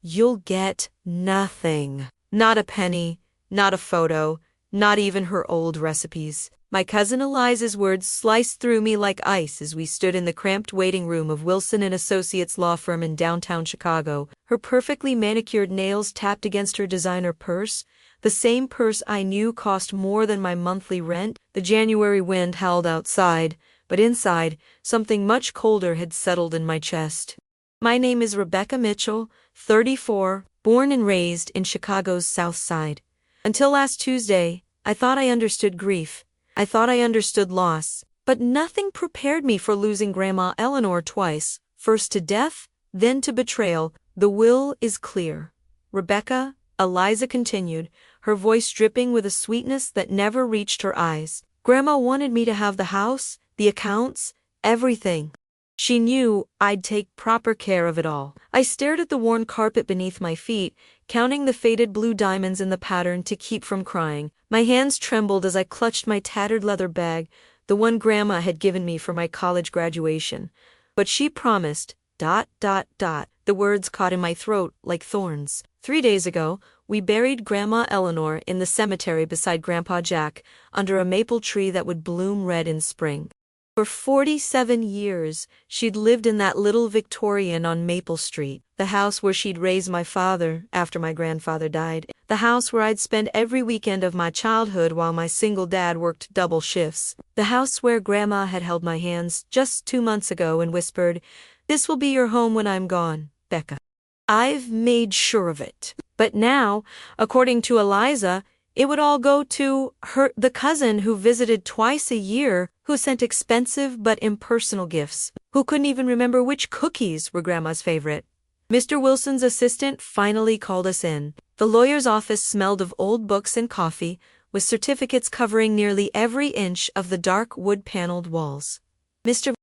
You'll get nothing. Not a penny, not a photo, not even her old recipes. My cousin Eliza's words sliced through me like ice as we stood in the cramped waiting room of Wilson and Associates law firm in downtown Chicago, her perfectly manicured nails tapped against her designer purse, the same purse I knew cost more than my monthly rent. The January wind howled outside, but inside, something much colder had settled in my chest. My name is Rebecca Mitchell, 34, born and raised in Chicago's South Side. Until last Tuesday, I thought I understood grief. I thought I understood loss, but nothing prepared me for losing Grandma Eleanor twice, first to death, then to betrayal. The will is clear. Rebecca, Eliza continued, her voice dripping with a sweetness that never reached her eyes. Grandma wanted me to have the house, the accounts, everything. She knew I'd take proper care of it all. I stared at the worn carpet beneath my feet, counting the faded blue diamonds in the pattern to keep from crying. My hands trembled as I clutched my tattered leather bag, the one Grandma had given me for my college graduation. But she promised, ... The words caught in my throat like thorns. 3 days ago, we buried Grandma Eleanor in the cemetery beside Grandpa Jack, under a maple tree that would bloom red in spring. For 47 years, she'd lived in that little Victorian on Maple Street, the house where she'd raised my father after my grandfather died, the house where I'd spend every weekend of my childhood while my single dad worked double shifts, the house where Grandma had held my hands just 2 months ago and whispered, "This will be your home when I'm gone, Becca." I've made sure of it. But now, according to Eliza, it would all go to her, the cousin who visited twice a year, who sent expensive but impersonal gifts, who couldn't even remember which cookies were Grandma's favorite. Mr. Wilson's assistant finally called us in. The lawyer's office smelled of old books and coffee, with certificates covering nearly every inch of the dark wood-paneled walls. Mr.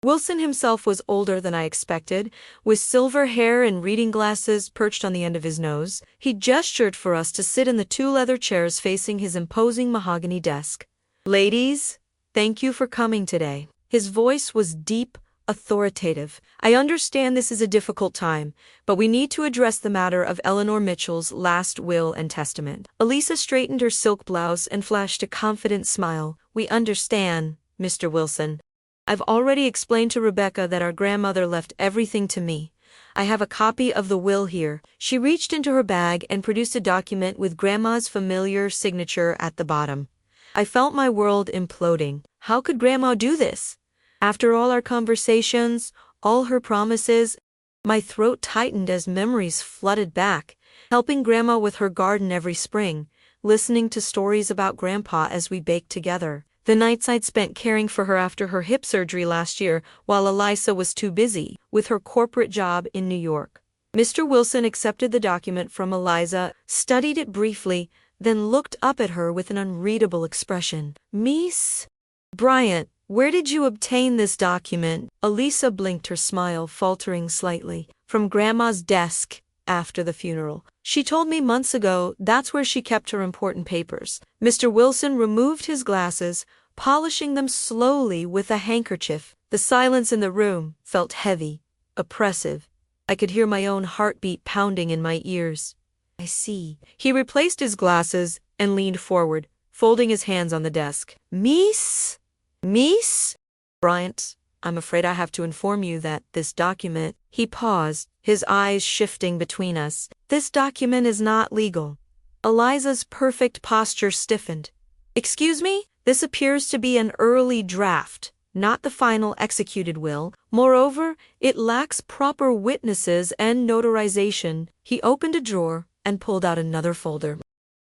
Wilson himself was older than I expected, with silver hair and reading glasses perched on the end of his nose. He gestured for us to sit in the 2 leather chairs facing his imposing mahogany desk. "Ladies, thank you for coming today." His voice was deep, authoritative. "I understand this is a difficult time, but we need to address the matter of Eleanor Mitchell's last will and testament." Eliza straightened her silk blouse and flashed a confident smile. "We understand, Mr. Wilson. I've already explained to Rebecca that our grandmother left everything to me. I have a copy of the will here." She reached into her bag and produced a document with Grandma's familiar signature at the bottom. I felt my world imploding. How could Grandma do this? After all our conversations, all her promises, my throat tightened as memories flooded back, helping Grandma with her garden every spring, listening to stories about Grandpa as we baked together. The nights I'd spent caring for her after her hip surgery last year while Eliza was too busy with her corporate job in New York. Mr. Wilson accepted the document from Eliza, studied it briefly, then looked up at her with an unreadable expression. "Miss Bryant, where did you obtain this document?" Eliza blinked, her smile faltering slightly. "From Grandma's desk after the funeral. She told me months ago that's where she kept her important papers." Mr. Wilson removed his glasses, polishing them slowly with a handkerchief. The silence in the room felt heavy, oppressive. I could hear my own heartbeat pounding in my ears. "I see." He replaced his glasses and leaned forward, folding his hands on the desk. Miss Bryant, I'm afraid I have to inform you that this document..." He paused, his eyes shifting between us. "This document is not legal." Eliza's perfect posture stiffened. "Excuse me? This appears to be an early draft, not the final executed will. Moreover, it lacks proper witnesses and notarization." He opened a drawer and pulled out another folder.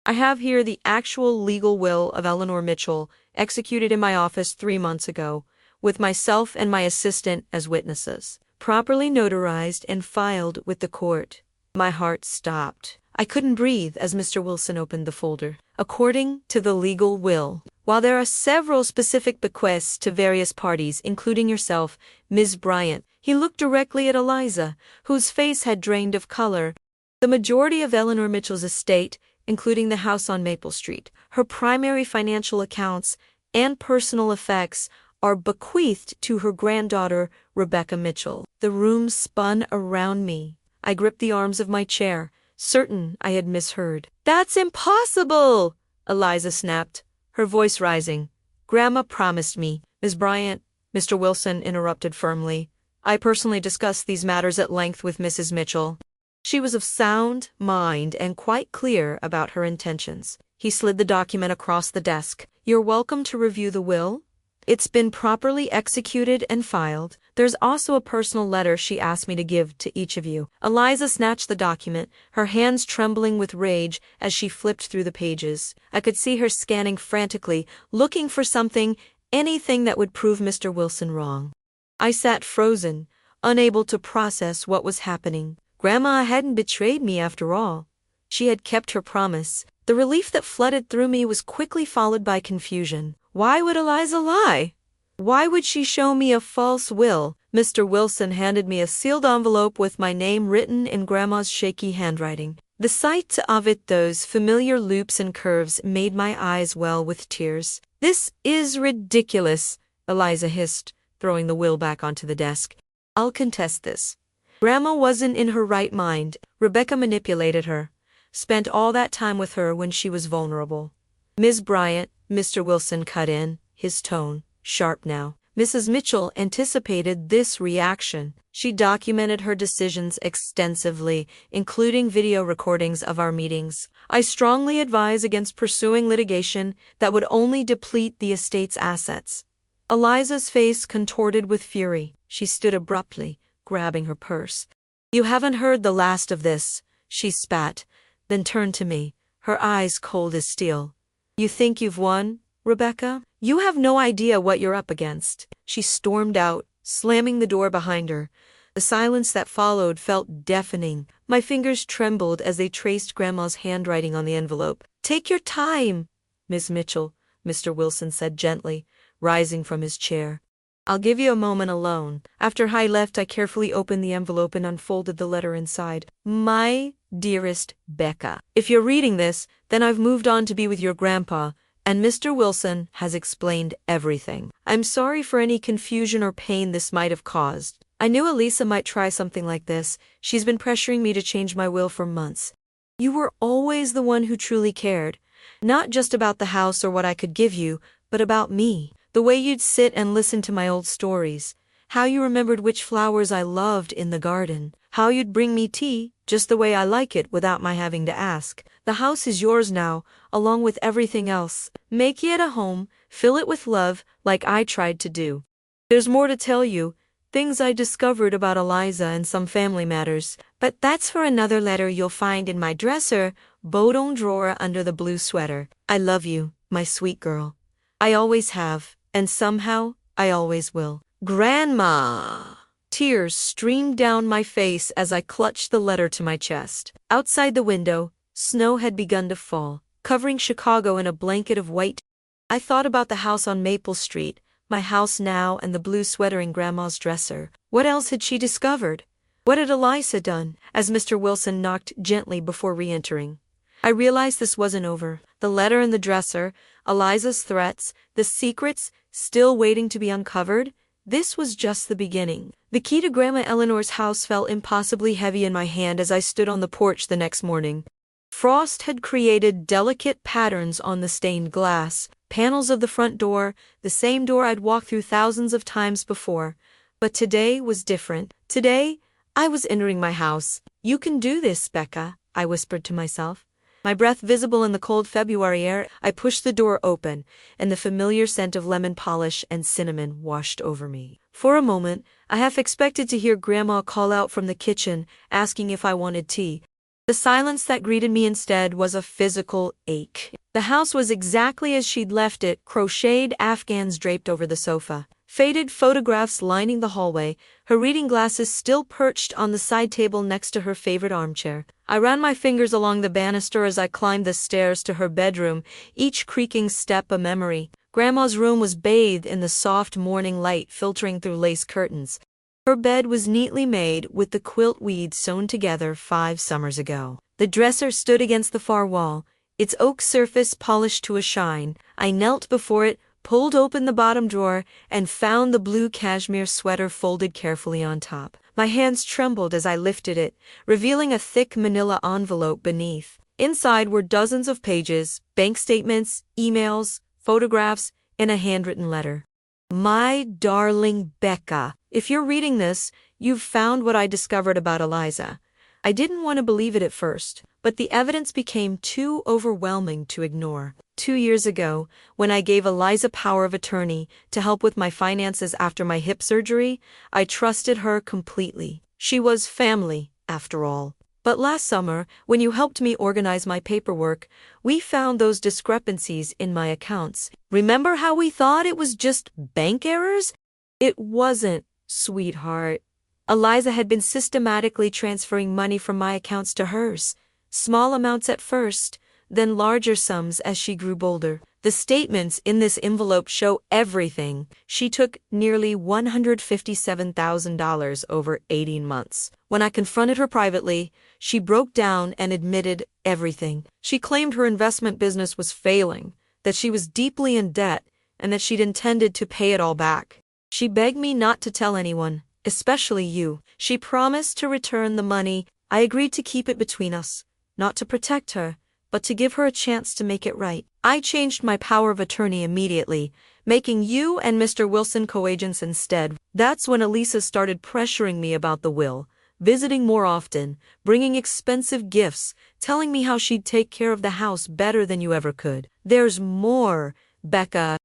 "I have here the actual legal will of Eleanor Mitchell, executed in my office 3 months ago, with myself and my assistant as witnesses, properly notarized and filed with the court." My heart stopped. I couldn't breathe as Mr. Wilson opened the folder. "According to the legal will, while there are several specific bequests to various parties, including yourself, Ms. Bryant," he looked directly at Eliza, whose face had drained of color, "the majority of Eleanor Mitchell's estate, including the house on Maple Street, her primary financial accounts, and personal effects, are bequeathed to her granddaughter, Rebecca Mitchell." The room spun around me. I gripped the arms of my chair, certain I had misheard. "That's impossible!" Eliza snapped, her voice rising. "Grandma promised me." "Miss Bryant," Mr. Wilson interrupted firmly, "I personally discussed these matters at length with Mrs. Mitchell. She was of sound mind and quite clear about her intentions." He slid the document across the desk. "You're welcome to review the will. It's been properly executed and filed. There's also a personal letter she asked me to give to each of you." Eliza snatched the document, her hands trembling with rage as she flipped through the pages. I could see her scanning frantically, looking for something, anything that would prove Mr. Wilson wrong. I sat frozen, unable to process what was happening. Grandma hadn't betrayed me after all. She had kept her promise. The relief that flooded through me was quickly followed by confusion. Why would Eliza lie? Why would she show me a false will? Mr. Wilson handed me a sealed envelope with my name written in Grandma's shaky handwriting. The sight of it, those familiar loops and curves, made my eyes well with tears. "This is ridiculous," Eliza hissed, throwing the will back onto the desk. "I'll contest this. Grandma wasn't in her right mind. Rebecca manipulated her. Spent all that time with her when she was vulnerable." "Ms. Bryant," Mr. Wilson cut in, his tone sharp now. Mrs. Mitchell anticipated this reaction. She documented her decisions extensively, including video recordings of our meetings. "I strongly advise against pursuing litigation that would only deplete the estate's assets." Eliza's face contorted with fury. She stood abruptly, grabbing her purse. "You haven't heard the last of this," she spat, then turned to me, her eyes cold as steel. "You think you've won, Rebecca? You have no idea what you're up against." She stormed out, slamming the door behind her. The silence that followed felt deafening. My fingers trembled as they traced Grandma's handwriting on the envelope. "Take your time, Miss Mitchell," Mr. Wilson said gently, rising from his chair. "I'll give you a moment alone." After I left, I carefully opened the envelope and unfolded the letter inside. "My dearest Becca, if you're reading this, then I've moved on to be with your grandpa, and Mr. Wilson has explained everything. I'm sorry for any confusion or pain this might have caused. I knew Eliza might try something like this. She's been pressuring me to change my will for months. You were always the one who truly cared, not just about the house or what I could give you, but about me. The way you'd sit and listen to my old stories, how you remembered which flowers I loved in the garden, how you'd bring me tea just the way I like it without my having to ask. The house is yours now, along with everything else. Make it a home, fill it with love, like I tried to do. There's more to tell you, things I discovered about Eliza and some family matters, but that's for another letter you'll find in my dresser, bottom drawer under the blue sweater. I love you, my sweet girl. I always have, and somehow I always will. Grandma!" Tears streamed down my face as I clutched the letter to my chest. Outside the window, snow had begun to fall, covering Chicago in a blanket of white. I thought about the house on Maple Street, my house now, and the blue sweater in Grandma's dresser. What else had she discovered? What had Eliza done? As Mr. Wilson knocked gently before re-entering, I realized this wasn't over. The letter in the dresser, Eliza's threats, the secrets still waiting to be uncovered, this was just the beginning. The key to Grandma Eleanor's house fell impossibly heavy in my hand as I stood on the porch the next morning. Frost had created delicate patterns on the stained glass, panels of the front door, the same door I'd walked through thousands of times before. But today was different. Today, I was entering my house. "You can do this, Becca," I whispered to myself. My breath visible in the cold February air, I pushed the door open, and the familiar scent of lemon polish and cinnamon washed over me. For a moment, I half expected to hear Grandma call out from the kitchen, asking if I wanted tea. The silence that greeted me instead was a physical ache. The house was exactly as she'd left it, crocheted afghans draped over the sofa, faded photographs lining the hallway, her reading glasses still perched on the side table next to her favorite armchair. I ran my fingers along the banister as I climbed the stairs to her bedroom, each creaking step a memory. Grandma's room was bathed in the soft morning light filtering through lace curtains. Her bed was neatly made with the quilt we'd sewn together 5 summers ago. The dresser stood against the far wall, its oak surface polished to a shine. I knelt before it, pulled open the bottom drawer, and found the blue cashmere sweater folded carefully on top. My hands trembled as I lifted it, revealing a thick manila envelope beneath. Inside were dozens of pages, bank statements, emails, photographs, and a handwritten letter. My darling Becca, if you're reading this, you've found what I discovered about Eliza. I didn't want to believe it at first, but the evidence became too overwhelming to ignore. 2 years ago, when I gave Eliza power of attorney to help with my finances after my hip surgery, I trusted her completely. She was family, after all. But last summer, when you helped me organize my paperwork, we found those discrepancies in my accounts. Remember how we thought it was just bank errors? It wasn't, sweetheart. Eliza had been systematically transferring money from my accounts to hers. Small amounts at first, then larger sums as she grew bolder. The statements in this envelope show everything. She took nearly $157,000 over 18 months. When I confronted her privately, she broke down and admitted everything. She claimed her investment business was failing, that she was deeply in debt, and that she'd intended to pay it all back. She begged me not to tell anyone, especially you. She promised to return the money. I agreed to keep it between us, not to protect her, but to give her a chance to make it right. I changed my power of attorney immediately, making you and Mr. Wilson co-agents instead. That's when Eliza started pressuring me about the will, visiting more often, bringing expensive gifts, telling me how she'd take care of the house better than you ever could. There's more, Becca.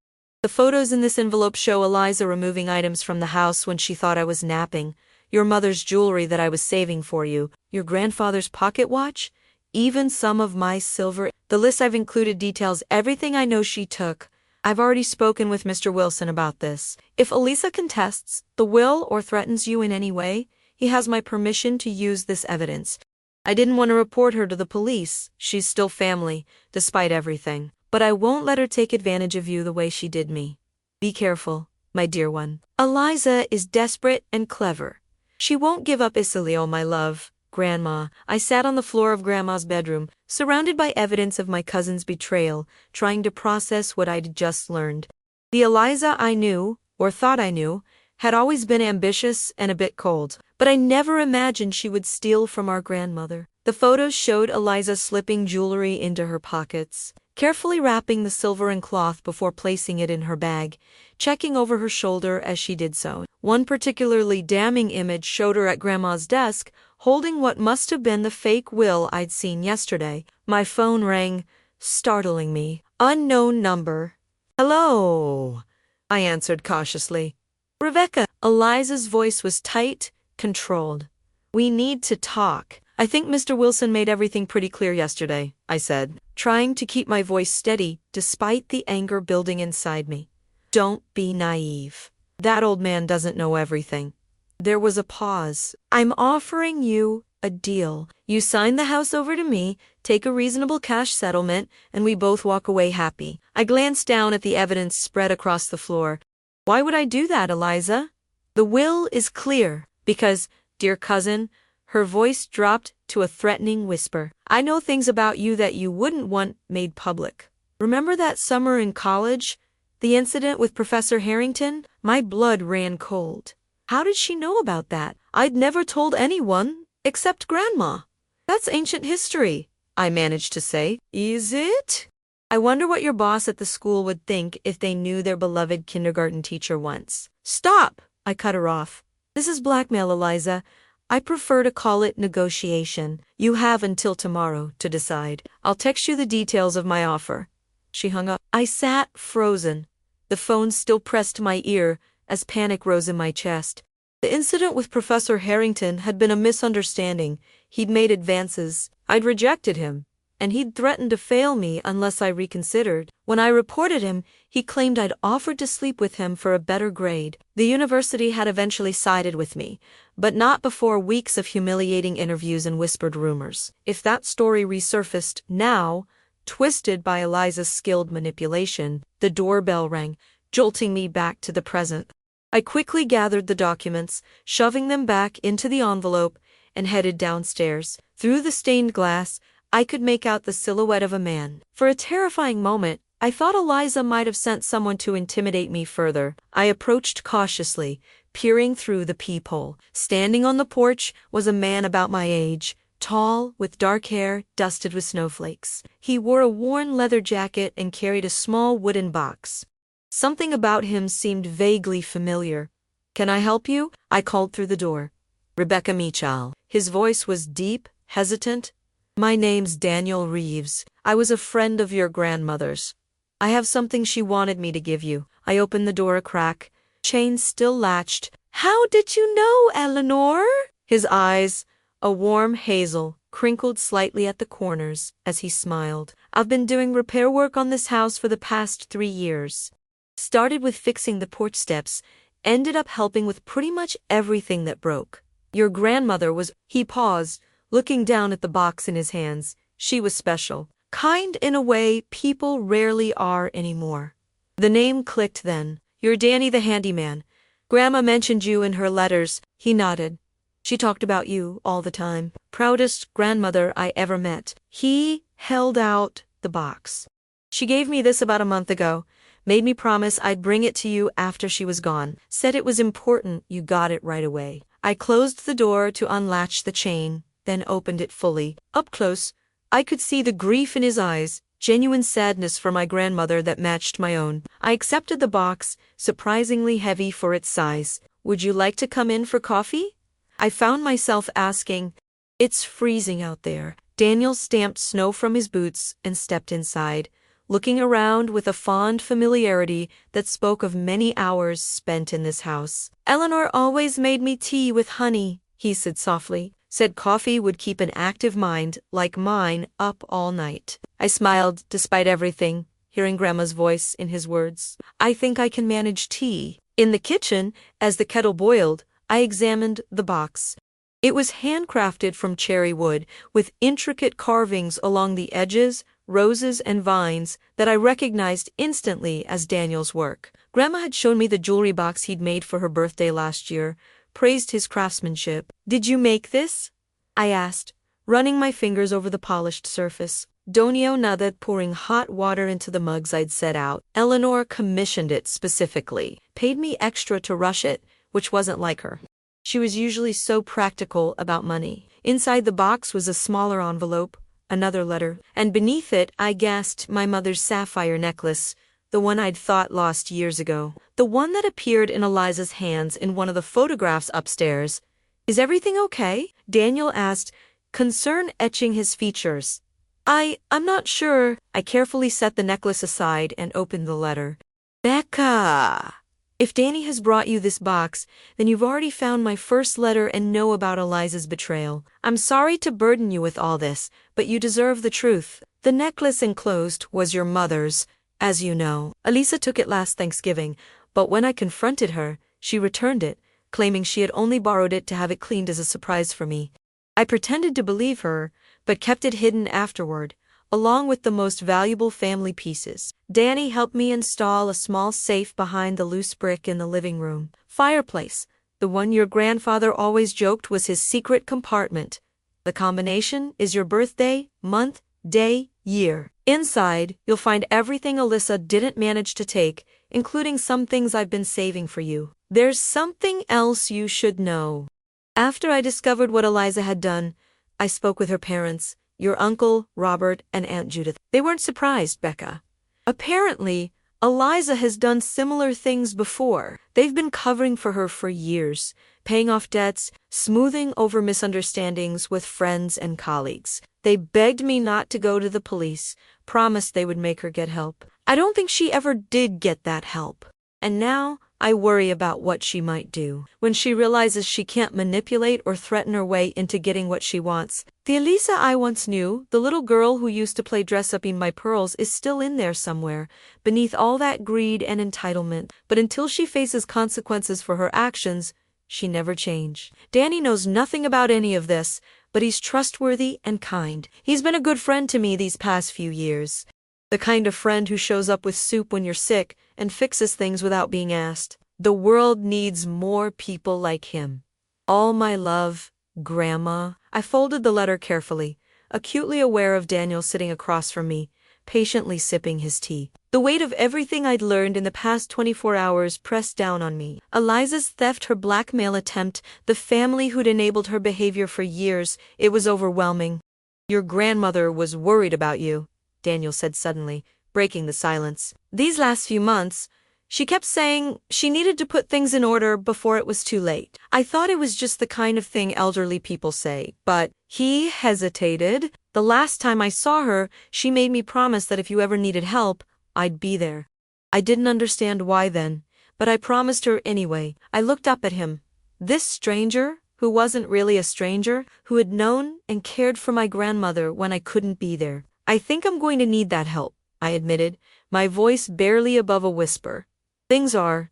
The photos in this envelope show Eliza removing items from the house when she thought I was napping, your mother's jewelry that I was saving for you, your grandfather's pocket watch, even some of my silver. The list I've included details everything I know she took. I've already spoken with Mr. Wilson about this. If Eliza contests the will or threatens you in any way, he has my permission to use this evidence. I didn't want to report her to the police. She's still family, despite everything. But I won't let her take advantage of you the way she did me. Be careful, my dear one. Eliza is desperate and clever. She won't give up easily, oh my love. Grandma, I sat on the floor of Grandma's bedroom, surrounded by evidence of my cousin's betrayal, trying to process what I'd just learned. The Eliza I knew, or thought I knew, had always been ambitious and a bit cold, but I never imagined she would steal from our grandmother. The photos showed Eliza slipping jewelry into her pockets, carefully wrapping the silver in cloth before placing it in her bag, checking over her shoulder as she did so. One particularly damning image showed her at Grandma's desk, holding what must have been the fake will I'd seen yesterday. My phone rang, startling me. Unknown number. Hello, I answered cautiously. Rebecca. Eliza's voice was tight, controlled. We need to talk. I think Mr. Wilson made everything pretty clear yesterday, I said, trying to keep my voice steady despite the anger building inside me. Don't be naive. That old man doesn't know everything. There was a pause. I'm offering you a deal. You sign the house over to me, take a reasonable cash settlement, and we both walk away happy. I glanced down at the evidence spread across the floor. Why would I do that, Eliza? The will is clear, because, dear cousin, her voice dropped to a threatening whisper. I know things about you that you wouldn't want made public. Remember that summer in college? The incident with Professor Harrington? My blood ran cold. How did she know about that? I'd never told anyone, except Grandma. That's ancient history, I managed to say. Is it? I wonder what your boss at the school would think if they knew their beloved kindergarten teacher once. Stop! I cut her off. This is blackmail, Eliza. I prefer to call it negotiation. You have until tomorrow to decide. I'll text you the details of my offer. She hung up. I sat frozen, the phone still pressed to my ear as panic rose in my chest. The incident with Professor Harrington had been a misunderstanding. He'd made advances. I'd rejected him, and he'd threatened to fail me unless I reconsidered. When I reported him, he claimed I'd offered to sleep with him for a better grade. The university had eventually sided with me, but not before weeks of humiliating interviews and whispered rumors. If that story resurfaced now, twisted by Eliza's skilled manipulation, the doorbell rang, jolting me back to the present. I quickly gathered the documents, shoving them back into the envelope, and headed downstairs. Through the stained glass, I could make out the silhouette of a man. For a terrifying moment, I thought Eliza might have sent someone to intimidate me further. I approached cautiously, peering through the peephole. Standing on the porch was a man about my age, tall, with dark hair dusted with snowflakes. He wore a worn leather jacket and carried a small wooden box. Something about him seemed vaguely familiar. "Can I help you?" I called through the door. "Rebecca Meachal." His voice was deep, hesitant. "My name's Daniel Reeves. I was a friend of your grandmother's. I have something she wanted me to give you." I opened the door a crack. Chain still latched. "How did you know, Eleanor?" His eyes, a warm hazel, crinkled slightly at the corners as he smiled. "I've been doing repair work on this house for the past 3 years. Started with fixing the porch steps, ended up helping with pretty much everything that broke. Your grandmother was—" He paused, looking down at the box in his hands. "She was special. Kind in a way people rarely are anymore." The name clicked then. "You're Danny the handyman. Grandma mentioned you in her letters." He nodded. "She talked about you all the time. Proudest grandmother I ever met." He held out the box. "She gave me this about a month ago. Made me promise I'd bring it to you after she was gone. Said it was important you got it right away." I closed the door to unlatch the chain, then opened it fully. Up close, I could see the grief in his eyes, genuine sadness for my grandmother that matched my own. I accepted the box, surprisingly heavy for its size. "Would you like to come in for coffee?" I found myself asking. "It's freezing out there." Daniel stamped snow from his boots and stepped inside, looking around with a fond familiarity that spoke of many hours spent in this house. "Eleanor always made me tea with honey," he said softly. Said coffee would keep an active mind like mine up all night. I smiled despite everything, hearing Grandma's voice in his words. "I think I can manage tea." In the kitchen, as the kettle boiled, I examined the box. It was handcrafted from cherry wood, with intricate carvings along the edges, roses and vines that I recognized instantly as Daniel's work. Grandma had shown me the jewelry box he'd made for her birthday last year, praised his craftsmanship. "Did you make this?" I asked, running my fingers over the polished surface. Donio nodded, pouring hot water into the mugs I'd set out. "Eleanor commissioned it specifically. Paid me extra to rush it, which wasn't like her. She was usually so practical about money." Inside the box was a smaller envelope, another letter, and beneath it I guessed my mother's sapphire necklace, the one I'd thought lost years ago. The one that appeared in Eliza's hands in one of the photographs upstairs. "Is everything okay?" Daniel asked, concern etching his features. I'm not sure." I carefully set the necklace aside and opened the letter. "Becca! If Danny has brought you this box, then you've already found my first letter and know about Eliza's betrayal. I'm sorry to burden you with all this, but you deserve the truth. The necklace enclosed was your mother's, as you know. Eliza took it last Thanksgiving, but when I confronted her, she returned it, claiming she had only borrowed it to have it cleaned as a surprise for me. I pretended to believe her, but kept it hidden afterward, along with the most valuable family pieces. Danny helped me install a small safe behind the loose brick in the living room. Fireplace, the one your grandfather always joked was his secret compartment. The combination is your birthday, month, day, year. Inside, you'll find everything Alyssa didn't manage to take, including some things I've been saving for you. There's something else you should know. After I discovered what Eliza had done, I spoke with her parents, your uncle, Robert, and Aunt Judith. They weren't surprised, Becca. Apparently, Eliza has done similar things before. They've been covering for her for years, paying off debts, smoothing over misunderstandings with friends and colleagues. They begged me not to go to the police, promised they would make her get help. I don't think she ever did get that help. And now, I worry about what she might do when she realizes she can't manipulate or threaten her way into getting what she wants. The Eliza I once knew, the little girl who used to play dress-up in my pearls, is still in there somewhere, beneath all that greed and entitlement. But until she faces consequences for her actions, she never change. Danny knows nothing about any of this, but he's trustworthy and kind. He's been a good friend to me these past few years. The kind of friend who shows up with soup when you're sick and fixes things without being asked. The world needs more people like him. All my love, Grandma. I folded the letter carefully, acutely aware of Daniel sitting across from me, patiently sipping his tea. The weight of everything I'd learned in the past 24 hours pressed down on me. Eliza's theft, her blackmail attempt, the family who'd enabled her behavior for years. It was overwhelming. "Your grandmother was worried about you," Daniel said suddenly, breaking the silence. "These last few months, she kept saying she needed to put things in order before it was too late. I thought it was just the kind of thing elderly people say, but..." He hesitated. "The last time I saw her, she made me promise that if you ever needed help, I'd be there." I didn't understand why then, but I promised her anyway. I looked up at him. This stranger, who wasn't really a stranger, who had known and cared for my grandmother when I couldn't be there. "I think I'm going to need that help," I admitted, my voice barely above a whisper. "Things are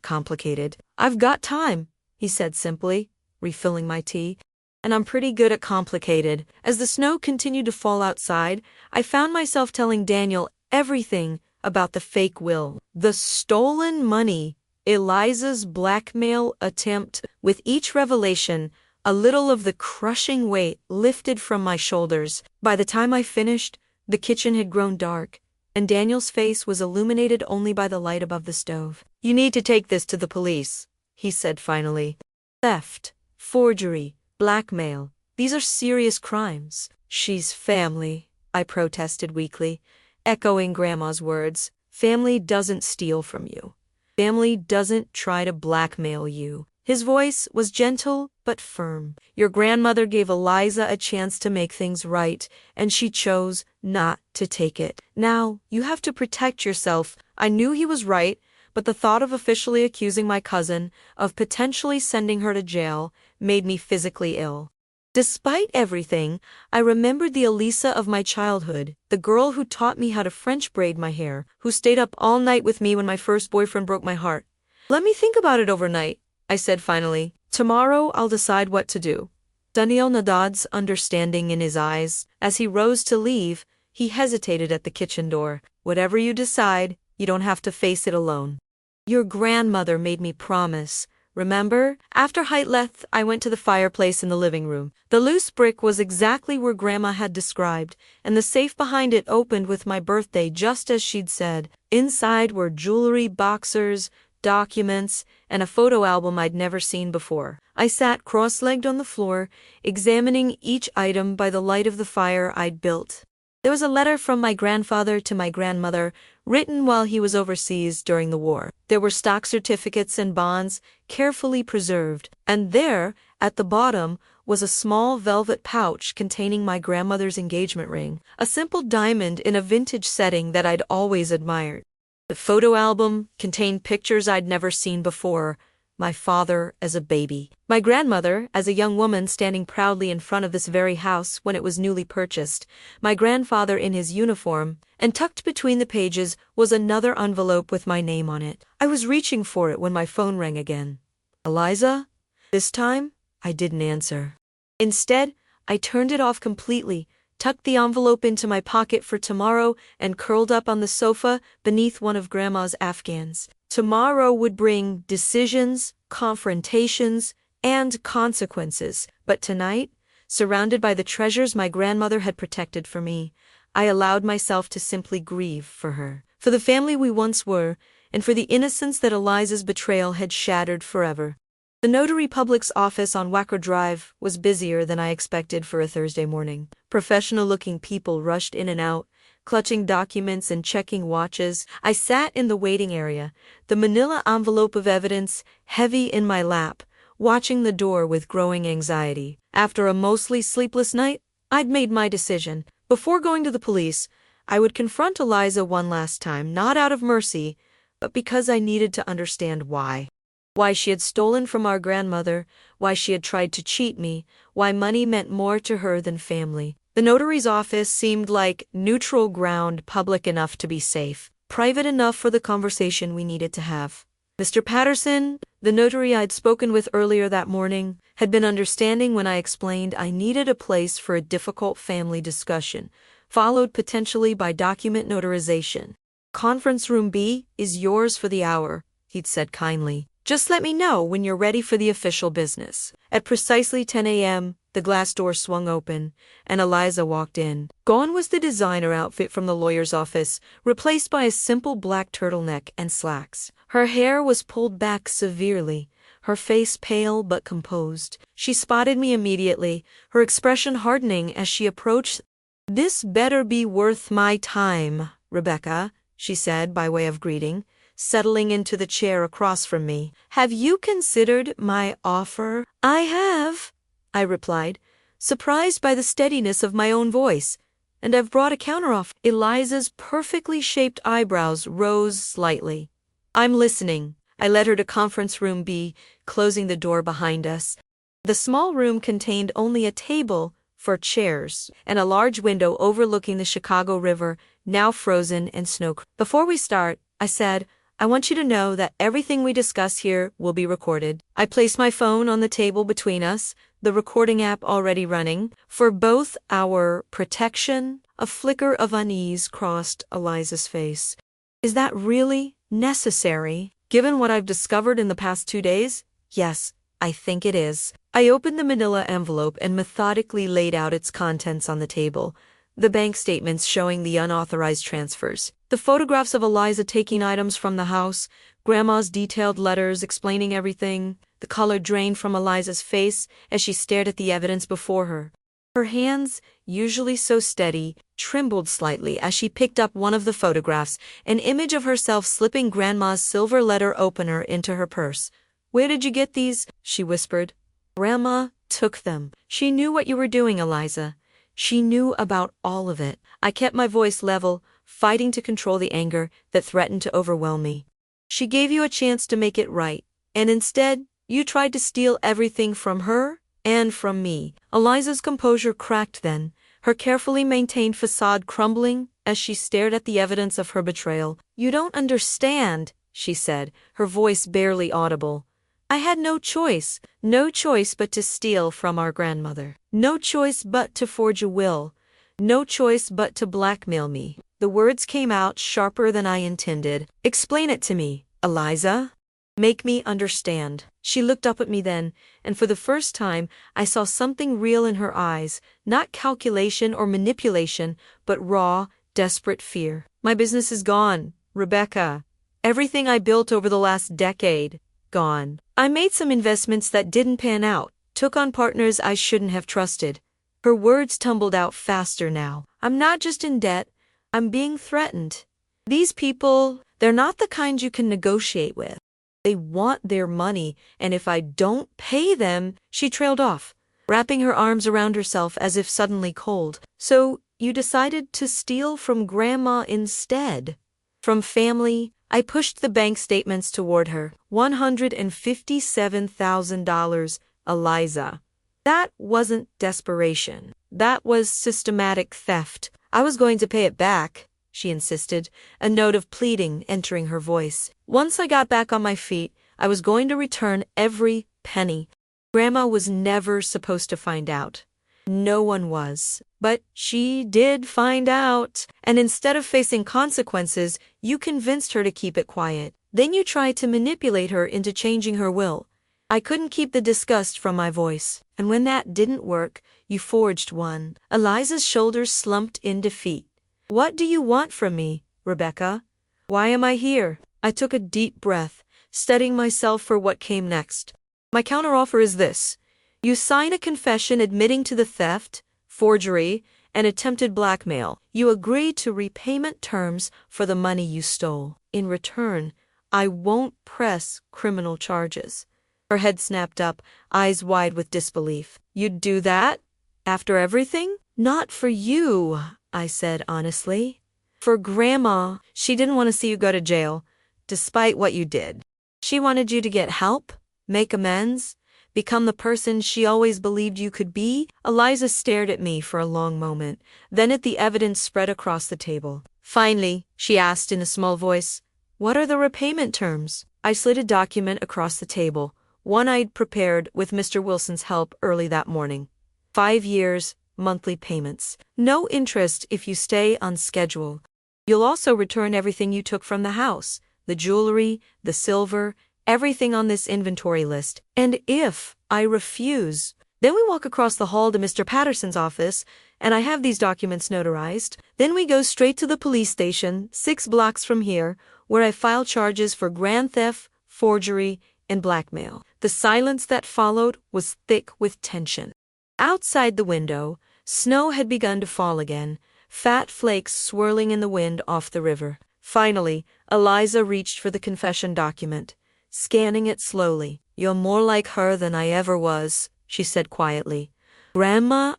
complicated." "I've got time," he said simply, refilling my tea. "And I'm pretty good at complicated." As the snow continued to fall outside, I found myself telling Daniel everything about the fake will, the stolen money, Eliza's blackmail attempt. With each revelation, a little of the crushing weight lifted from my shoulders. By the time I finished, the kitchen had grown dark, and Daniel's face was illuminated only by the light above the stove. "You need to take this to the police," he said finally. "Theft, forgery, blackmail, these are serious crimes." "She's family," I protested weakly, echoing Grandma's words. "Family doesn't steal from you. Family doesn't try to blackmail you." His voice was gentle but firm. "Your grandmother gave Eliza a chance to make things right, and she chose not to take it. Now, you have to protect yourself." I knew he was right, but the thought of officially accusing my cousin, of potentially sending her to jail, made me physically ill. Despite everything, I remembered the Eliza of my childhood, the girl who taught me how to French braid my hair, who stayed up all night with me when my first boyfriend broke my heart. "Let me think about it overnight," I said finally. "Tomorrow I'll decide what to do." Daniel nodded, understanding in his eyes. As he rose to leave, he hesitated at the kitchen door. "Whatever you decide, you don't have to face it alone. Your grandmother made me promise. Remember?" After left, I went to the fireplace in the living room. The loose brick was exactly where Grandma had described, and the safe behind it opened with my birthday just as she'd said. Inside were jewelry, boxers, documents, and a photo album I'd never seen before. I sat cross-legged on the floor, examining each item by the light of the fire I'd built. There was a letter from my grandfather to my grandmother, written while he was overseas during the war. There were stock certificates and bonds, carefully preserved. And there, at the bottom, was a small velvet pouch containing my grandmother's engagement ring, a simple diamond in a vintage setting that I'd always admired. The photo album contained pictures I'd never seen before. My father as a baby, my grandmother as a young woman standing proudly in front of this very house when it was newly purchased, my grandfather in his uniform, and tucked between the pages was another envelope with my name on it. I was reaching for it when my phone rang again. "Eliza?" This time, I didn't answer. Instead, I turned it off completely, tucked the envelope into my pocket for tomorrow, and curled up on the sofa beneath one of Grandma's Afghans. Tomorrow would bring decisions, confrontations, and consequences, but tonight, surrounded by the treasures my grandmother had protected for me, I allowed myself to simply grieve for her, for the family we once were, and for the innocence that Eliza's betrayal had shattered forever. The notary public's office on Wacker Drive was busier than I expected for a Thursday morning. Professional-looking people rushed in and out, clutching documents and checking watches. I sat in the waiting area, the manila envelope of evidence heavy in my lap, watching the door with growing anxiety. After a mostly sleepless night, I'd made my decision. Before going to the police, I would confront Eliza one last time, not out of mercy, but because I needed to understand why. Why she had stolen from our grandmother, why she had tried to cheat me, why money meant more to her than family. The notary's office seemed like neutral ground, public enough to be safe, private enough for the conversation we needed to have. Mr. Patterson, the notary I'd spoken with earlier that morning, had been understanding when I explained I needed a place for a difficult family discussion, followed potentially by document notarization. "Conference room B is yours for the hour," he'd said kindly. "Just let me know when you're ready for the official business." At precisely 10 a.m., The glass door swung open, and Eliza walked in. Gone was the designer outfit from the lawyer's office, replaced by a simple black turtleneck and slacks. Her hair was pulled back severely, her face pale but composed. She spotted me immediately, her expression hardening as she approached. "This better be worth my time, Rebecca," she said by way of greeting, settling into the chair across from me. "Have you considered my offer?" "I have," I replied, surprised by the steadiness of my own voice. "And I've brought a counteroffer." Eliza's perfectly shaped eyebrows rose slightly. "I'm listening." I led her to conference room B, closing the door behind us. The small room contained only a table for chairs and a large window overlooking the Chicago River, now frozen and snow-covered. "Before we start," I said, "I want you to know that everything we discuss here will be recorded." I placed my phone on the table between us, the recording app already running. "For both our protection," a flicker of unease crossed Eliza's face. "Is that really necessary? Given what I've discovered in the past 2 days?" "Yes, I think it is." I opened the manila envelope and methodically laid out its contents on the table. The bank statements showing the unauthorized transfers, the photographs of Eliza taking items from the house, Grandma's detailed letters explaining everything. The color drained from Eliza's face as she stared at the evidence before her. Her hands, usually so steady, trembled slightly as she picked up one of the photographs, an image of herself slipping Grandma's silver letter opener into her purse. "Where did you get these?" she whispered. "Grandma took them. She knew what you were doing, Eliza. She knew about all of it." I kept my voice level, fighting to control the anger that threatened to overwhelm me. "She gave you a chance to make it right, and instead, you tried to steal everything from her and from me." Eliza's composure cracked then, her carefully maintained facade crumbling as she stared at the evidence of her betrayal. "You don't understand," she said, her voice barely audible. "I had no choice but to steal from our grandmother. No choice but to forge a will. No choice but to blackmail me." The words came out sharper than I intended. "Explain it to me, Eliza. Make me understand." She looked up at me then, and for the first time, I saw something real in her eyes, not calculation or manipulation, but raw, desperate fear. "My business is gone, Rebecca. Everything I built over the last decade, gone. I made some investments that didn't pan out, took on partners I shouldn't have trusted." Her words tumbled out faster now. "I'm not just in debt, I'm being threatened. These people, they're not the kind you can negotiate with. They want their money, and if I don't pay them..." She trailed off, wrapping her arms around herself as if suddenly cold. "So, you decided to steal from Grandma instead? From family?" I pushed the bank statements toward her. $157,000, Eliza. That wasn't desperation. That was systematic theft. "I was going to pay it back," she insisted, a note of pleading entering her voice. "Once I got back on my feet, I was going to return every penny. Grandma was never supposed to find out. No one was. But she did find out. And instead of facing consequences, you convinced her to keep it quiet. Then you tried to manipulate her into changing her will." I couldn't keep the disgust from my voice. "And when that didn't work, you forged one." Eliza's shoulders slumped in defeat. "What do you want from me, Rebecca? Why am I here?" I took a deep breath, steadying myself for what came next. "My counteroffer is this. You sign a confession admitting to the theft, forgery, and attempted blackmail. You agree to repayment terms for the money you stole. In return, I won't press criminal charges." Her head snapped up, eyes wide with disbelief. "You'd do that? After everything?" "Not for you," I said honestly. "For Grandma. She didn't want to see you go to jail, despite what you did. She wanted you to get help, make amends, become the person she always believed you could be." Eliza stared at me for a long moment, then at the evidence spread across the table. Finally, she asked in a small voice, "What are the repayment terms?" I slid a document across the table, one I'd prepared with Mr. Wilson's help early that morning. 5 years, monthly payments. No interest if you stay on schedule. You'll also return everything you took from the house, the jewelry, the silver, everything on this inventory list. And if I refuse, Then we walk across the hall to Mr. Patterson's office, and I have these documents notarized. Then we go straight to the police station, 6 blocks from here, where I file charges for grand theft, forgery, and blackmail. The silence that followed was thick with tension. Outside the window, snow had begun to fall again, fat flakes swirling in the wind off the river. Finally, Eliza reached for the confession document, scanning it slowly. "You're more like her than I ever was," she said quietly. "Grandma,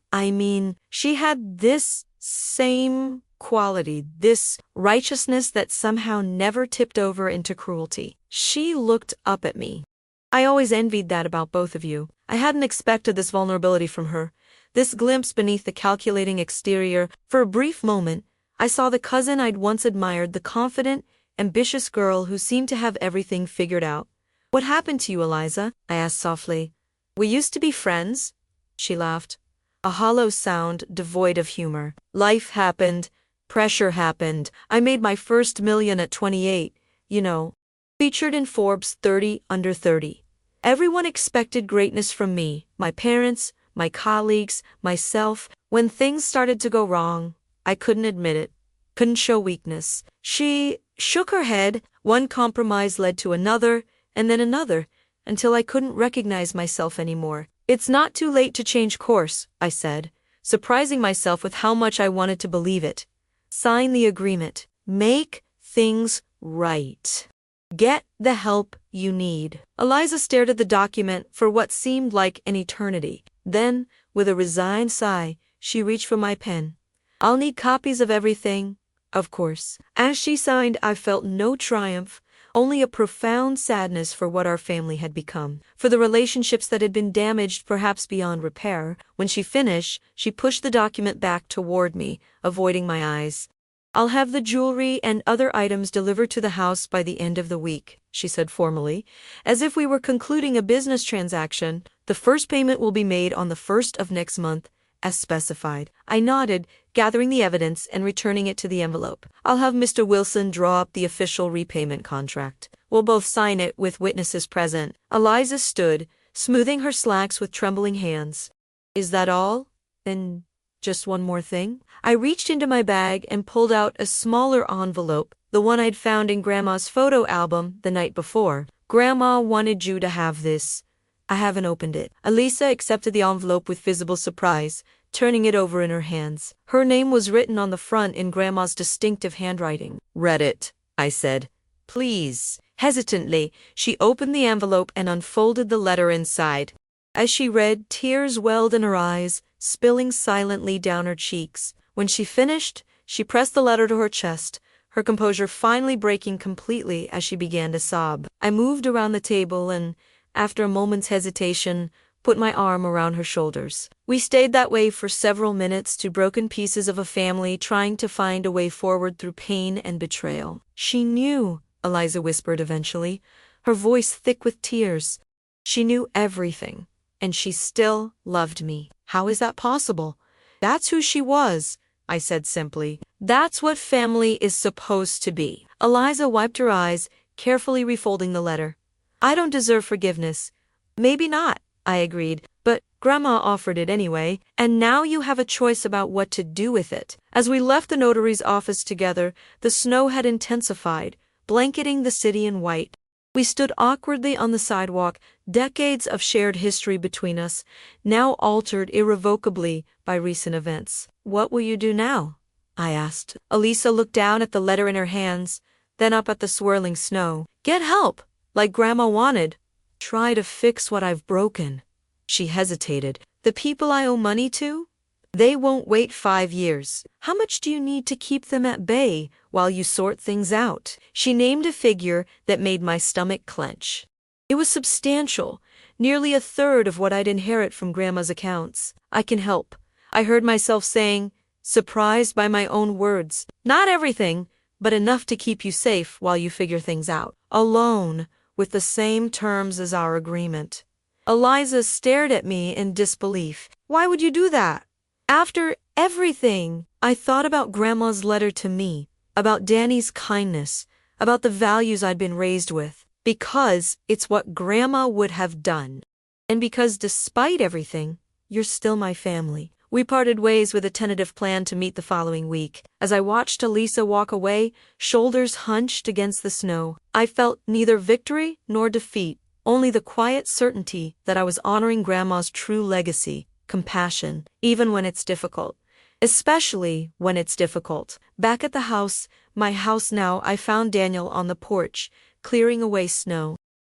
she had this same quality, this righteousness that somehow never tipped over into cruelty." She looked up at me. "I always envied that about both of you." I hadn't expected this vulnerability from her, this glimpse beneath the calculating exterior. For a brief moment, I saw the cousin I'd once admired, the confident, ambitious girl who seemed to have everything figured out. "What happened to you, Eliza?" I asked softly. "We used to be friends," she laughed, a hollow sound devoid of humor. "Life happened, pressure happened. I made my first million at 28, you know. Featured in Forbes 30 under 30. Everyone expected greatness from me, my parents, my colleagues, myself. When things started to go wrong, I couldn't admit it, couldn't show weakness." She shook her head. "One compromise led to another, and then another, until I couldn't recognize myself anymore." "It's not too late to change course," I said, surprising myself with how much I wanted to believe it. "Sign the agreement. Make things right. Get the help you need." Eliza stared at the document for what seemed like an eternity. Then, with a resigned sigh, she reached for my pen. "I'll need copies of everything, of course." As she signed, I felt no triumph, only a profound sadness for what our family had become, for the relationships that had been damaged perhaps beyond repair. When she finished, she pushed the document back toward me, avoiding my eyes. "I'll have the jewelry and other items delivered to the house by the end of the week," she said formally, as if we were concluding a business transaction. "The first payment will be made on the 1st of next month, as specified." I nodded, gathering the evidence and returning it to the envelope. "I'll have Mr. Wilson draw up the official repayment contract. We'll both sign it with witnesses present." Eliza stood, smoothing her slacks with trembling hands. "Is that all? Then just one more thing?" I reached into my bag and pulled out a smaller envelope, the one I'd found in Grandma's photo album the night before. "Grandma wanted you to have this. I haven't opened it." Eliza accepted the envelope with visible surprise, turning it over in her hands. Her name was written on the front in Grandma's distinctive handwriting. "Read it," I said. "Please." Hesitantly, she opened the envelope and unfolded the letter inside. As she read, tears welled in her eyes, spilling silently down her cheeks. When she finished, she pressed the letter to her chest, her composure finally breaking completely as she began to sob. I moved around the table and, after a moment's hesitation, put my arm around her shoulders. We stayed that way for several minutes, two broken pieces of a family trying to find a way forward through pain and betrayal. "She knew," Eliza whispered eventually, her voice thick with tears. "She knew everything, and she still loved me." "How is that possible?" "That's who she was," I said simply. "That's what family is supposed to be." Eliza wiped her eyes, carefully refolding the letter. "I don't deserve forgiveness." "Maybe not," I agreed, "but Grandma offered it anyway, and now you have a choice about what to do with it." As we left the notary's office together, the snow had intensified, blanketing the city in white. We stood awkwardly on the sidewalk, decades of shared history between us, now altered irrevocably by recent events. "What will you do now?" I asked. Eliza looked down at the letter in her hands, then up at the swirling snow. "Get help, like Grandma wanted. Try to fix what I've broken." She hesitated. "The people I owe money to? They won't wait 5 years. How much do you need to keep them at bay while you sort things out?" She named a figure that made my stomach clench. It was substantial, nearly a third of what I'd inherit from Grandma's accounts. "I can help," I heard myself saying, surprised by my own words. "Not everything, but enough to keep you safe while you figure things out. Alone, with the same terms as our agreement." Eliza stared at me in disbelief. "Why would you do that?" "After everything," I thought about Grandma's letter to me, about Danny's kindness, about the values I'd been raised with. Because it's what Grandma would have done. And because despite everything, you're still my family." We parted ways with a tentative plan to meet the following week. As I watched Eliza walk away, shoulders hunched against the snow, I felt neither victory nor defeat, only the quiet certainty that I was honoring Grandma's true legacy, compassion, even when it's difficult. Especially when it's difficult. Back at the house, my house now, I found Daniel on the porch, clearing away snow.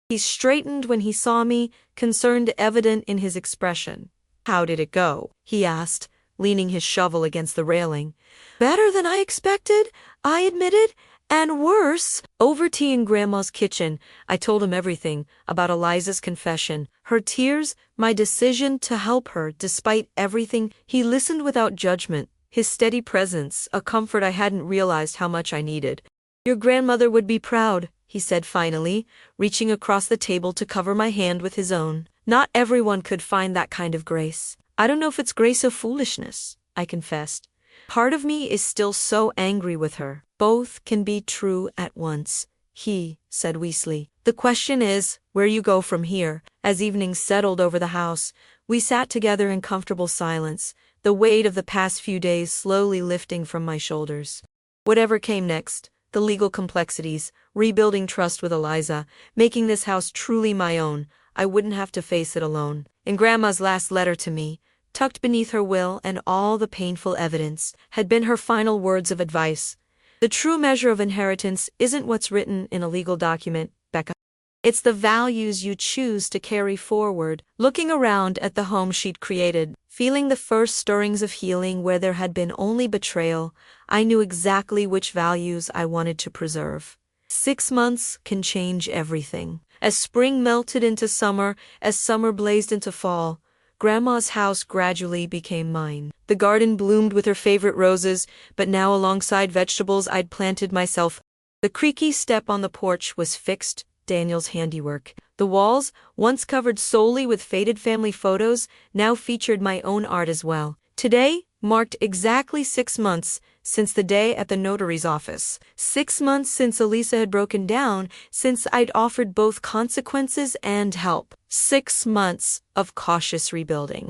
He straightened when he saw me, concern evident in his expression. "How did it go?" he asked, leaning his shovel against the railing. "Better than I expected," I admitted, "and worse." Over tea in Grandma's kitchen, I told him everything about Eliza's confession, her tears, my decision to help her despite everything. He listened without judgment, his steady presence, a comfort I hadn't realized how much I needed. "Your grandmother would be proud," he said finally, reaching across the table to cover my hand with his own. "Not everyone could find that kind of grace." "I don't know if it's grace or foolishness," I confessed. "Part of me is still so angry with her." "Both can be true at once," he said weakly. "The question is, where you go from here." As evening settled over the house, we sat together in comfortable silence, the weight of the past few days slowly lifting from my shoulders. Whatever came next, the legal complexities, rebuilding trust with Eliza, making this house truly my own, I wouldn't have to face it alone. In Grandma's last letter to me, tucked beneath her will and all the painful evidence, had been her final words of advice. "The true measure of inheritance isn't what's written in a legal document, Becca. It's the values you choose to carry forward." Looking around at the home she'd created, feeling the first stirrings of healing where there had been only betrayal, I knew exactly which values I wanted to preserve. 6 months can change everything. As spring melted into summer, as summer blazed into fall, Grandma's house gradually became mine. The garden bloomed with her favorite roses, but now alongside vegetables I'd planted myself. The creaky step on the porch was fixed, Daniel's handiwork. The walls, once covered solely with faded family photos, now featured my own art as well. Today marked exactly 6 months since the day at the notary's office. 6 months since Eliza had broken down, since I'd offered both consequences and help. 6 months of cautious rebuilding.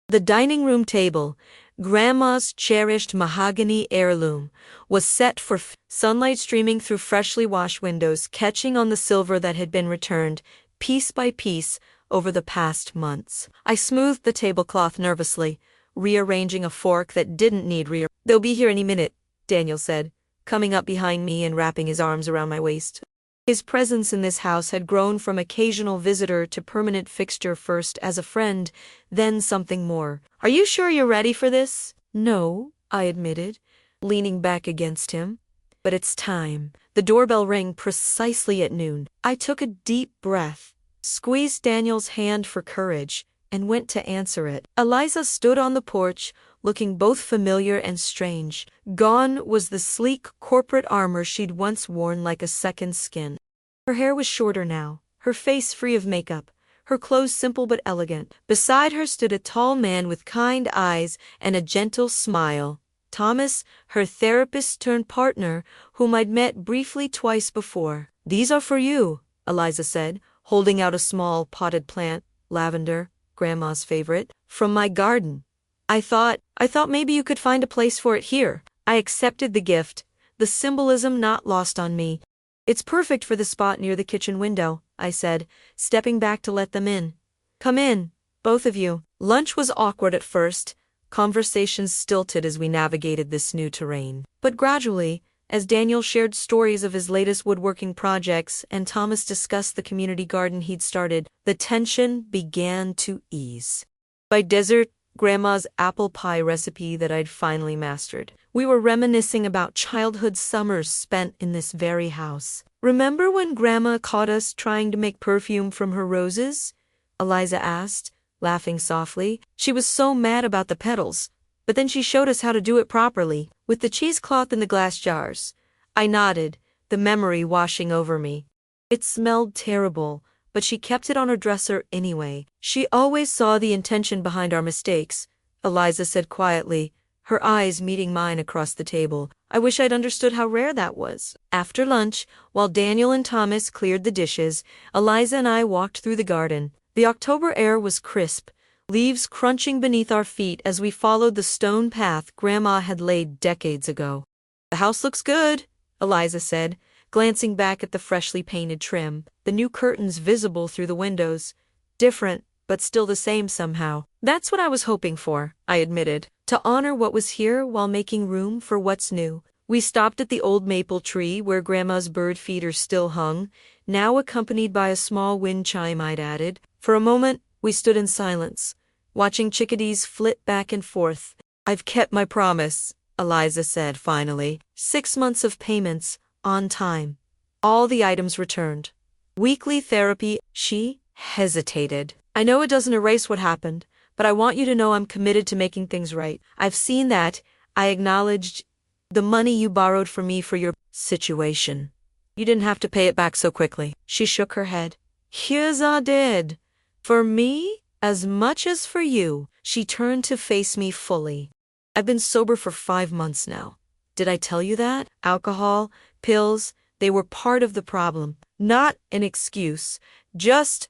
The dining room table, Grandma's cherished mahogany heirloom, was set for sunlight streaming through freshly washed windows, catching on the silver that had been returned, piece by piece, over the past months. I smoothed the tablecloth nervously, rearranging a fork that didn't need "They'll be here any minute," Daniel said, coming up behind me and wrapping his arms around my waist. His presence in this house had grown from occasional visitor to permanent fixture, first as a friend, then something more. "Are you sure you're ready for this?" "No," I admitted, leaning back against him. "But it's time." The doorbell rang precisely at noon. I took a deep breath, squeezed Daniel's hand for courage, and went to answer it. Eliza stood on the porch, looking both familiar and strange. Gone was the sleek corporate armor she'd once worn like a second skin. Her hair was shorter now, her face free of makeup, her clothes simple but elegant. Beside her stood a tall man with kind eyes and a gentle smile. Thomas, her therapist-turned-partner, whom I'd met briefly twice before. "These are for you," Eliza said, holding out a small potted plant, lavender, Grandma's favorite, "from my garden. I thought maybe you could find a place for it here." I accepted the gift, the symbolism not lost on me. "It's perfect for the spot near the kitchen window," I said, stepping back to let them in. "Come in, both of you." Lunch was awkward at first, conversations stilted as we navigated this new terrain. But gradually, as Daniel shared stories of his latest woodworking projects and Thomas discussed the community garden he'd started, the tension began to ease. By dessert, Grandma's apple pie recipe that I'd finally mastered. We were reminiscing about childhood summers spent in this very house. "Remember when Grandma caught us trying to make perfume from her roses?" Eliza asked, laughing softly. "She was so mad about the petals, but then she showed us how to do it properly, with the cheesecloth in the glass jars." I nodded, the memory washing over me. It smelled terrible, but she kept it on her dresser anyway. "She always saw the intention behind our mistakes," Eliza said quietly, her eyes meeting mine across the table. I wish I'd understood how rare that was. After lunch, while Daniel and Thomas cleared the dishes, Eliza and I walked through the garden. The October air was crisp, leaves crunching beneath our feet as we followed the stone path Grandma had laid decades ago. "The house looks good," Eliza said, glancing back at the freshly painted trim, the new curtains visible through the windows. "Different, but still the same somehow." "That's what I was hoping for," I admitted, "to honor what was here while making room for what's new." We stopped at the old maple tree where Grandma's bird feeder still hung, now accompanied by a small wind chime I'd added. For a moment, we stood in silence, watching chickadees flit back and forth. "I've kept my promise," Eliza said finally. 6 months of payments, on time. All the items returned. Weekly therapy. She hesitated. "I know it doesn't erase what happened, but I want you to know I'm committed to making things right. I've seen that," I acknowledged, "the money you borrowed from me for your situation. You didn't have to pay it back so quickly." She shook her head. "Here's I did. For me, as much as for you." She turned to face me fully. "I've been sober for 5 months now. Did I tell you that? Alcohol, pills, they were part of the problem. Not an excuse. Just ...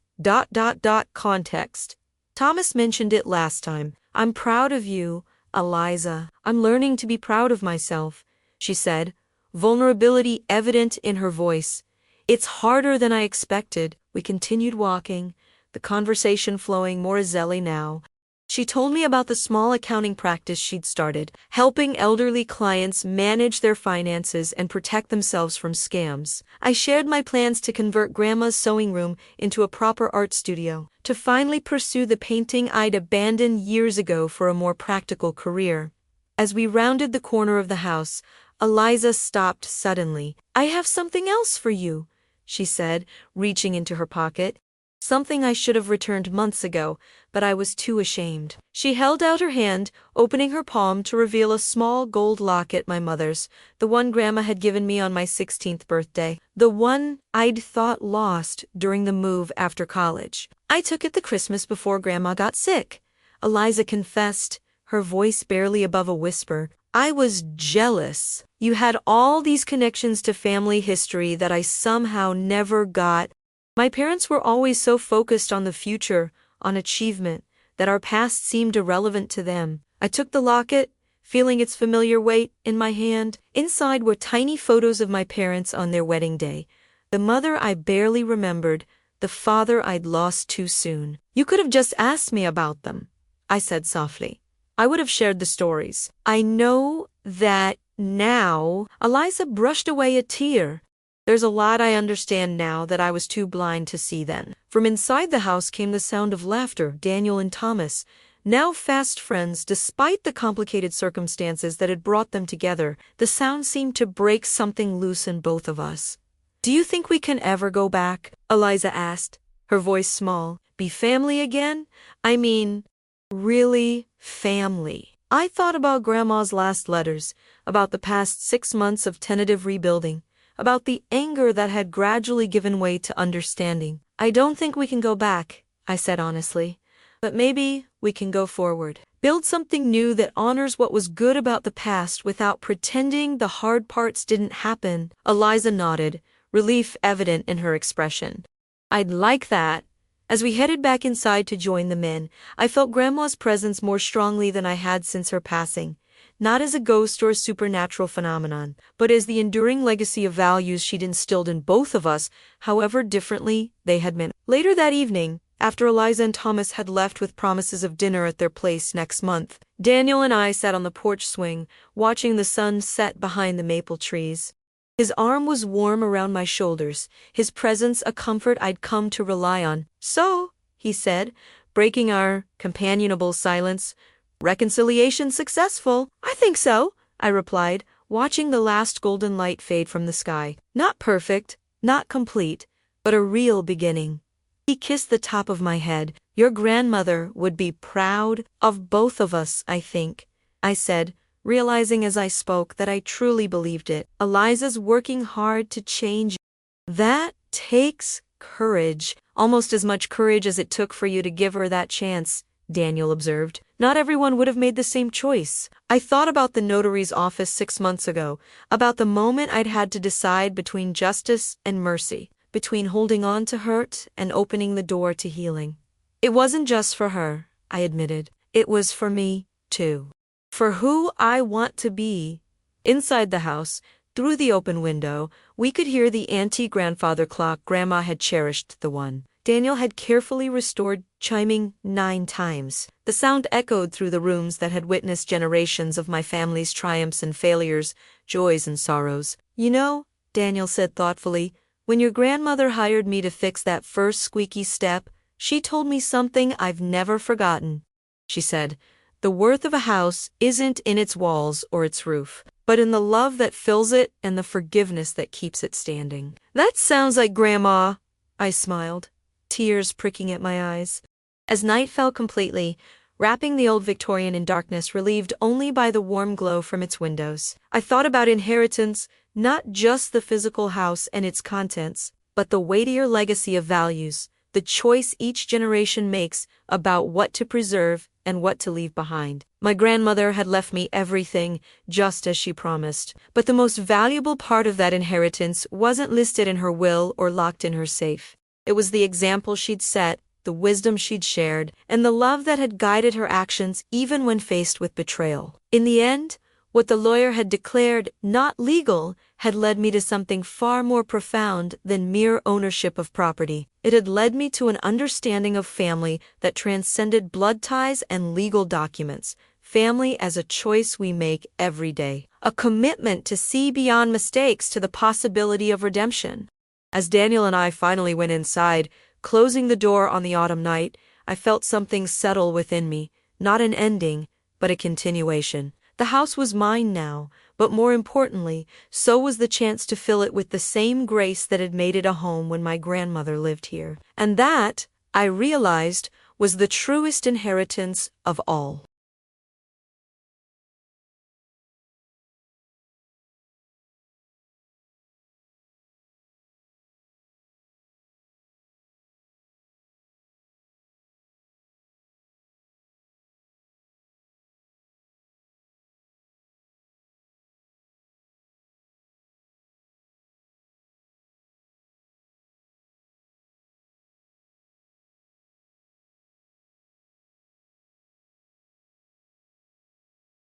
context. Thomas mentioned it last time. I'm proud of you, Eliza. I'm learning to be proud of myself," she said, vulnerability evident in her voice. "It's harder than I expected." We continued walking, the conversation flowing more easily now. She told me about the small accounting practice she'd started, helping elderly clients manage their finances and protect themselves from scams. I shared my plans to convert Grandma's sewing room into a proper art studio, to finally pursue the painting I'd abandoned years ago for a more practical career. As we rounded the corner of the house, Eliza stopped suddenly. "I have something else for you," she said, reaching into her pocket. "Something I should have returned months ago, but I was too ashamed." She held out her hand, opening her palm to reveal a small gold locket, my mother's, the one Grandma had given me on my 16th birthday, the one I'd thought lost during the move after college. "I took it the Christmas before Grandma got sick," Eliza confessed, her voice barely above a whisper. "I was jealous. You had all these connections to family history that I somehow never got. My parents were always so focused on the future, on achievement, that our past seemed irrelevant to them." I took the locket, feeling its familiar weight in my hand. Inside were tiny photos of my parents on their wedding day, the mother I barely remembered, the father I'd lost too soon. "You could have just asked me about them," I said softly. "I would have shared the stories." "I know that now." Eliza brushed away a tear. "There's a lot I understand now that I was too blind to see then." From inside the house came the sound of laughter. Daniel and Thomas, now fast friends despite the complicated circumstances that had brought them together, the sound seemed to break something loose in both of us. "Do you think we can ever go back?" Eliza asked, her voice small. "Be family again? I mean, really family." I thought about Grandma's last letters, about the past 6 months of tentative rebuilding, about the anger that had gradually given way to understanding. "I don't think we can go back," I said honestly, "but maybe we can go forward. Build something new that honors what was good about the past without pretending the hard parts didn't happen." Eliza nodded, relief evident in her expression. "I'd like that." As we headed back inside to join the men, I felt Grandma's presence more strongly than I had since her passing. Not as a ghost or a supernatural phenomenon, but as the enduring legacy of values she'd instilled in both of us, however differently they had been. Later that evening, after Eliza and Thomas had left with promises of dinner at their place next month, Daniel and I sat on the porch swing, watching the sun set behind the maple trees. His arm was warm around my shoulders, his presence a comfort I'd come to rely on. "So," he said, breaking our companionable silence, "reconciliation successful?" "I think so," I replied, watching the last golden light fade from the sky. "Not perfect, not complete, but a real beginning." He kissed the top of my head. "Your grandmother would be proud of both of us, I think," I said, realizing as I spoke that I truly believed it. "Eliza's working hard to change." "That takes courage, almost as much courage as it took for you to give her that chance," Daniel observed. "Not everyone would have made the same choice." I thought about the notary's office 6 months ago, about the moment I'd had to decide between justice and mercy, between holding on to hurt and opening the door to healing. "It wasn't just for her," I admitted. It was for me, too. For who I want to be. Inside the house, through the open window, we could hear the antique grandfather clock Grandma had cherished, the one Daniel had carefully restored, chiming 9 times. The sound echoed through the rooms that had witnessed generations of my family's triumphs and failures, joys and sorrows. You know, Daniel said thoughtfully, when your grandmother hired me to fix that first squeaky step, she told me something I've never forgotten. She said, the worth of a house isn't in its walls or its roof, but in the love that fills it and the forgiveness that keeps it standing. That sounds like Grandma, I smiled, tears pricking at my eyes. As night fell completely, wrapping the old Victorian in darkness relieved only by the warm glow from its windows, I thought about inheritance, not just the physical house and its contents, but the weightier legacy of values, the choice each generation makes about what to preserve and what to leave behind. My grandmother had left me everything, just as she promised, but the most valuable part of that inheritance wasn't listed in her will or locked in her safe. It was the example she'd set, the wisdom she'd shared, and the love that had guided her actions even when faced with betrayal. In the end, what the lawyer had declared not legal had led me to something far more profound than mere ownership of property. It had led me to an understanding of family that transcended blood ties and legal documents. Family as a choice we make every day. A commitment to see beyond mistakes to the possibility of redemption. As Daniel and I finally went inside, closing the door on the autumn night, I felt something settle within me, not an ending, but a continuation. The house was mine now, but more importantly, so was the chance to fill it with the same grace that had made it a home when my grandmother lived here. And that, I realized, was the truest inheritance of all.